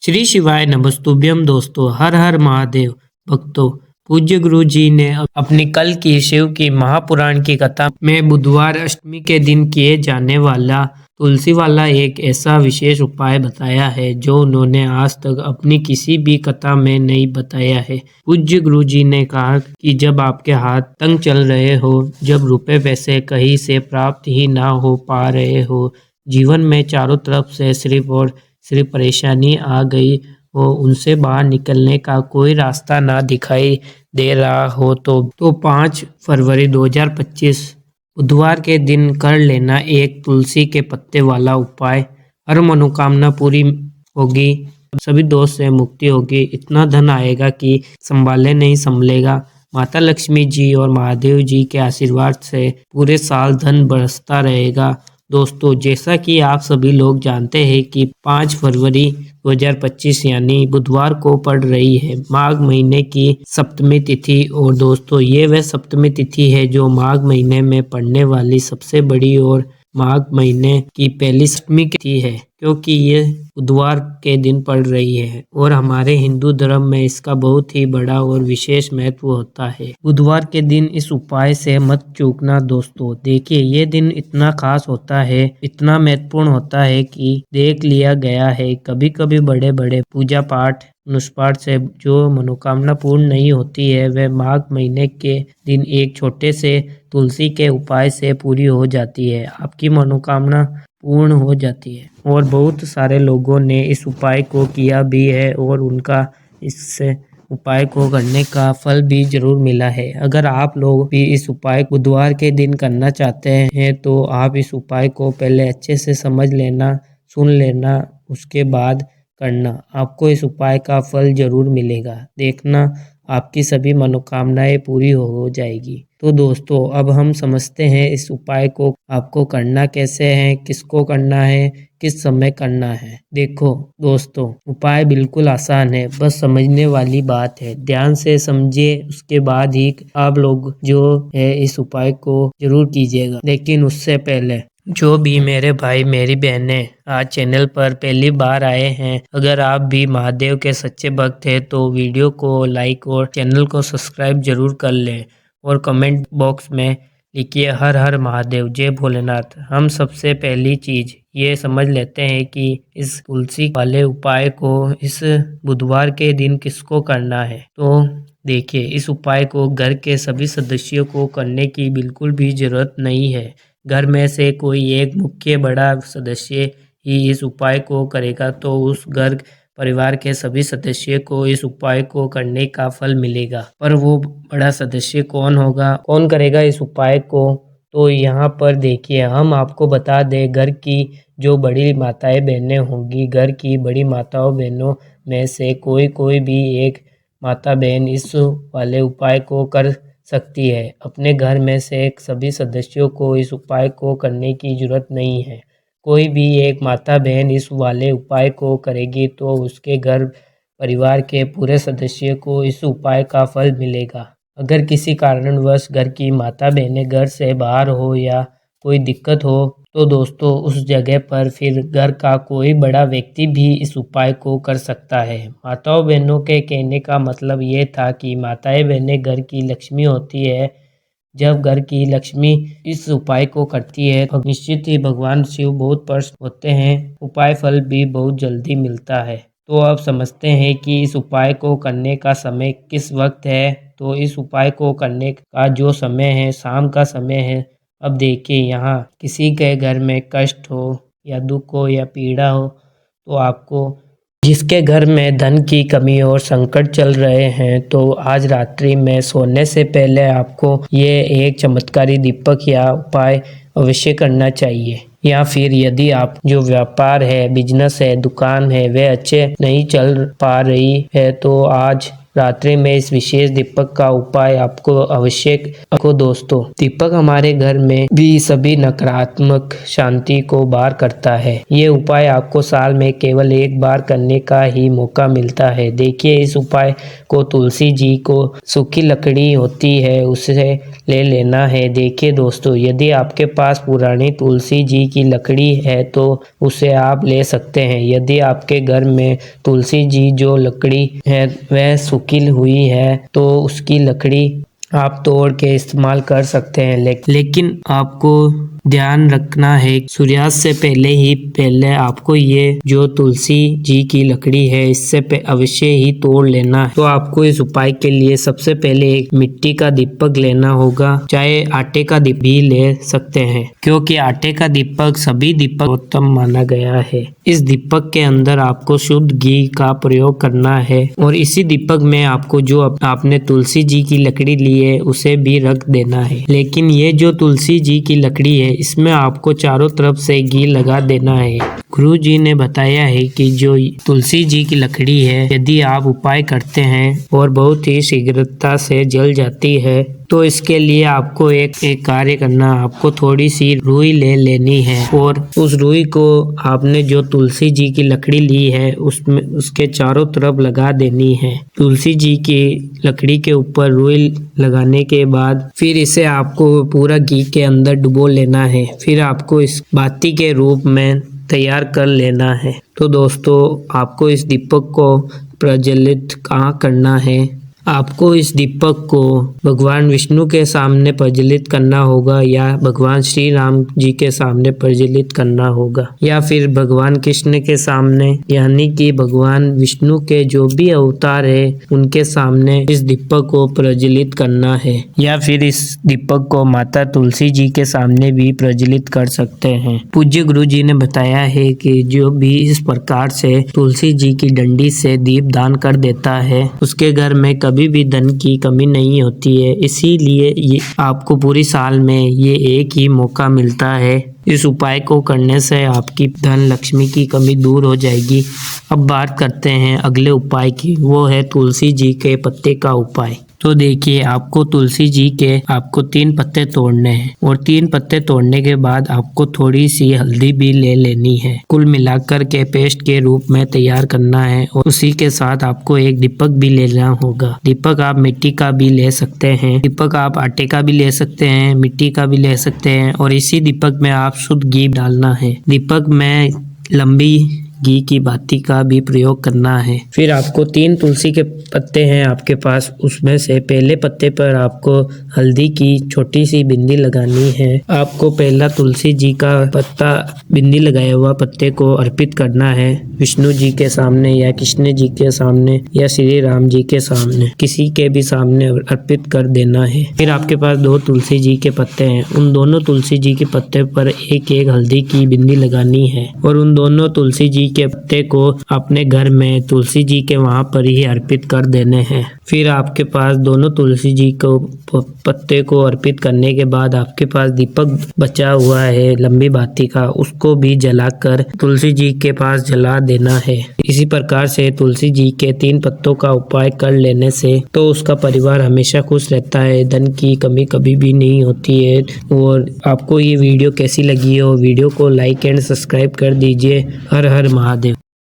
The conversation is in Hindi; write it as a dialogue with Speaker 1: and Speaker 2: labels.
Speaker 1: श्री शिवाय नमस्तुभ्यम दोस्तों, हर हर महादेव भक्तों। पूज्य गुरु जी ने अपनी कल की शिव की महापुराण की कथा में बुधवार अष्टमी के दिन किए जाने वाला तुलसी वाला एक ऐसा विशेष उपाय बताया है जो उन्होंने आज तक अपनी किसी भी कथा में नहीं बताया है। पूज्य गुरु जी ने कहा कि जब आपके हाथ तंग चल रहे हो, जब रुपए पैसे कहीं से प्राप्त ही ना हो पा रहे हो, जीवन में चारों तरफ से सिर्फ परेशानी आ गई हो, उनसे बाहर निकलने का कोई रास्ता ना दिखाई दे रहा हो तो 5 फरवरी 2025 बुधवार के दिन कर लेना एक तुलसी के पत्ते वाला उपाय। हर मनोकामना पूरी होगी, सभी दोष से मुक्ति होगी, इतना धन आएगा कि संभाले नहीं संभलेगा। माता लक्ष्मी जी और महादेव जी के आशीर्वाद से पूरे साल धन बरसता रहेगा। दोस्तों, जैसा कि आप सभी लोग जानते हैं कि 5 फरवरी 2025 यानी बुधवार को पड़ रही है माघ महीने की सप्तमी तिथि। और दोस्तों, ये वह सप्तमी तिथि है जो माघ महीने में पड़ने वाली सबसे बड़ी और माघ महीने की पहली सप्तमी तिथि है, क्योंकि ये बुधवार के दिन पड़ रही है और हमारे हिंदू धर्म में इसका बहुत ही बड़ा और विशेष महत्व होता है। बुधवार के दिन इस उपाय से मत चूकना दोस्तों। देखिए, ये दिन इतना खास होता है, इतना महत्वपूर्ण होता है कि देख लिया गया है कभी कभी बड़े बड़े पूजा पाठ अनुष्पाठ से जो मनोकामना पूर्ण नहीं होती है, वह माघ महीने के दिन एक छोटे से तुलसी के उपाय से पूरी हो जाती है। आपकी मनोकामना पूर्ण हो जाती है और बहुत सारे लोगों ने इस उपाय को किया भी है और उनका इस उपाय को करने का फल भी जरूर मिला है। अगर आप लोग भी इस उपाय बुधवार के दिन करना चाहते हैं तो आप इस उपाय को पहले अच्छे से समझ लेना, सुन लेना, उसके बाद करना। आपको इस उपाय का फल जरूर मिलेगा। देखना, आपकी सभी मनोकामनाएं पूरी हो जाएगी। तो दोस्तों, अब हम समझते हैं इस उपाय को आपको करना कैसे है, किसको करना है, किस समय करना है। देखो दोस्तों, उपाय बिल्कुल आसान है, बस समझने वाली बात है। ध्यान से समझिए, उसके बाद ही आप लोग जो है इस उपाय को जरूर कीजिएगा। लेकिन उससे पहले जो भी मेरे भाई मेरी बहनें आज चैनल पर पहली बार आए हैं, अगर आप भी महादेव के सच्चे भक्त हैं तो वीडियो को लाइक और चैनल को सब्सक्राइब जरूर कर लें और कमेंट बॉक्स में लिखिए हर हर महादेव, जय भोलेनाथ। हम सबसे पहली चीज ये समझ लेते हैं कि इस तुलसी वाले उपाय को इस बुधवार के दिन किसको करना है। तो देखिए, इस उपाय को घर के सभी सदस्यों को करने की बिल्कुल भी जरूरत नहीं है। घर में से कोई एक मुख्य बड़ा सदस्य ही इस उपाय को करेगा तो उस घर परिवार के सभी सदस्य को इस उपाय को करने का फल मिलेगा। पर वो बड़ा सदस्य कौन होगा, कौन करेगा इस उपाय को, तो यहाँ पर देखिए हम आपको बता दें, घर की जो बड़ी माताएं बहनें होंगी, घर की बड़ी माताओं बहनों में से कोई भी एक माता बहन इस वाले उपाय को कर सकती है। अपने घर में से सभी सदस्यों को इस उपाय को करने की जरूरत नहीं है। कोई भी एक माता बहन इस वाले उपाय को करेगी तो उसके घर परिवार के पूरे सदस्य को इस उपाय का फल मिलेगा। अगर किसी कारणवश घर की माता बहनें घर से बाहर हो या कोई दिक्कत हो तो दोस्तों उस जगह पर फिर घर का कोई बड़ा व्यक्ति भी इस उपाय को कर सकता है। माताओं बहनों के कहने का मतलब ये था कि माताएं बहनें घर की लक्ष्मी होती है। जब घर की लक्ष्मी इस उपाय को करती है तो निश्चित ही भगवान शिव बहुत प्रसन्न होते हैं, उपाय फल भी बहुत जल्दी मिलता है। तो अब समझते हैं कि इस उपाय को करने का समय किस वक्त है। तो इस उपाय को करने का जो समय है शाम का समय है। अब देखिए, यहाँ किसी के घर में कष्ट हो या दुख हो या पीड़ा हो तो आपको, जिसके घर में धन की कमी और संकट चल रहे हैं, तो आज रात्रि में सोने से पहले आपको ये एक चमत्कारी दीपक या उपाय अवश्य करना चाहिए। या फिर यदि आप जो व्यापार है, बिजनेस है, दुकान है, वे अच्छे नहीं चल पा रही है तो आज रात्रि में इस विशेष दीपक का उपाय आपको आवश्यक रखो दोस्तों। दीपक हमारे घर में भी सभी नकारात्मक शांति को बाहर करता है। ये उपाय आपको साल में केवल एक बार करने का ही मौका मिलता है। देखिए, इस उपाय को तुलसी जी को सूखी लकड़ी होती है उससे ले लेना है। देखिए दोस्तों, यदि आपके पास पुरानी तुलसी जी की लकड़ी है तो उसे आप ले सकते हैं। यदि आपके घर में तुलसी जी जो लकड़ी है वह सूखी हुई है तो उसकी लकड़ी आप तोड़ के इस्तेमाल कर सकते हैं। लेकिन आपको ध्यान रखना है, सूर्यास्त से पहले आपको ये जो तुलसी जी की लकड़ी है इससे अवश्य ही तोड़ लेना है। तो आपको इस उपाय के लिए सबसे पहले एक मिट्टी का दीपक लेना होगा, चाहे आटे का दीपक भी ले सकते हैं, क्योंकि आटे का दीपक सभी दीपक उत्तम माना गया है। इस दीपक के अंदर आपको शुद्ध घी का प्रयोग करना है और इसी दीपक में आपको जो आपने तुलसी जी की लकड़ी ली है उसे भी रख देना है। लेकिन ये जो तुलसी जी की लकड़ी है इसमें आपको चारों तरफ से घी लगा देना है। गुरु जी ने बताया है कि जो तुलसी जी की लकड़ी है यदि आप उपाय करते हैं और बहुत ही शीघ्रता से जल जाती है तो इसके लिए आपको एक कार्य करना, आपको थोड़ी सी रुई ले लेनी है और उस रुई को आपने जो तुलसी जी की लकड़ी ली है उसमें उसके चारों तरफ लगा देनी है। तुलसी जी की लकड़ी के ऊपर रुई लगाने के बाद फिर इसे आपको पूरा घी के अंदर डुबो लेना है। फिर आपको इस बाती के रूप में तैयार कर लेना है। तो दोस्तों, आपको इस दीपक को प्रज्वलित कहाँ करना है? आपको इस दीपक को भगवान विष्णु के सामने प्रज्वलित करना होगा या भगवान श्री राम जी के सामने प्रज्वलित करना होगा या फिर भगवान कृष्ण के सामने, यानी कि भगवान विष्णु के जो भी अवतार है उनके सामने इस दीपक को प्रज्वलित करना है, या फिर इस दीपक को माता तुलसी जी के सामने भी प्रज्वलित कर सकते हैं। पूज्य गुरु जी ने बताया है कि जो भी इस प्रकार से तुलसी जी की डंडी से दीप दान कर देता है उसके घर में कभी भी धन की कमी नहीं होती है। इसीलिए ये आपको पूरी साल में ये एक ही मौका मिलता है। इस उपाय को करने से आपकी धन लक्ष्मी की कमी दूर हो जाएगी। अब बात करते हैं अगले उपाय की, वो है तुलसी जी के पत्ते का उपाय। तो देखिए, आपको तुलसी जी के आपको 3 पत्ते तोड़ने हैं और 3 पत्ते तोड़ने के बाद आपको थोड़ी सी हल्दी भी ले लेनी है। कुल मिलाकर के पेस्ट के रूप में तैयार करना है और उसी के साथ आपको एक दीपक भी लेना होगा। दीपक आप मिट्टी का भी ले सकते हैं, दीपक आप आटे का भी ले सकते हैं, मिट्टी का भी ले सकते हैं और इसी दीपक में आप शुद्ध घी डालना है। दीपक में लंबी घी की बाती का भी प्रयोग करना है। फिर आपको 3 तुलसी के पत्ते हैं आपके पास, उसमें से पहले पत्ते पर आपको हल्दी की छोटी सी बिंदी लगानी है। आपको पहला तुलसी जी का पत्ता बिंदी लगाया हुआ पत्ते को अर्पित करना है विष्णु जी के सामने या कृष्ण जी के सामने या श्री राम जी के सामने, किसी के भी सामने अर्पित कर देना है। फिर आपके पास 2 तुलसी जी के पत्ते हैं, उन दोनों तुलसी जी के पत्ते पर एक हल्दी की बिंदी लगानी है और उन दोनों तुलसी जी के पत्ते को अपने घर में तुलसी जी के वहां पर ही अर्पित कर देने हैं। फिर आपके पास दोनों तुलसी जी को पत्ते को अर्पित करने के बाद आपके पास दीपक बचा हुआ है लंबी बाती का, उसको भी जलाकर तुलसी जी के पास जला देना है। इसी प्रकार से तुलसी जी के 3 पत्तों का उपाय कर लेने से तो उसका परिवार हमेशा खुश रहता है, धन की कमी कभी भी नहीं होती है। और आपको ये वीडियो कैसी लगी हो, वीडियो को लाइक एंड सब्सक्राइब कर दीजिए। हर हर महादेव।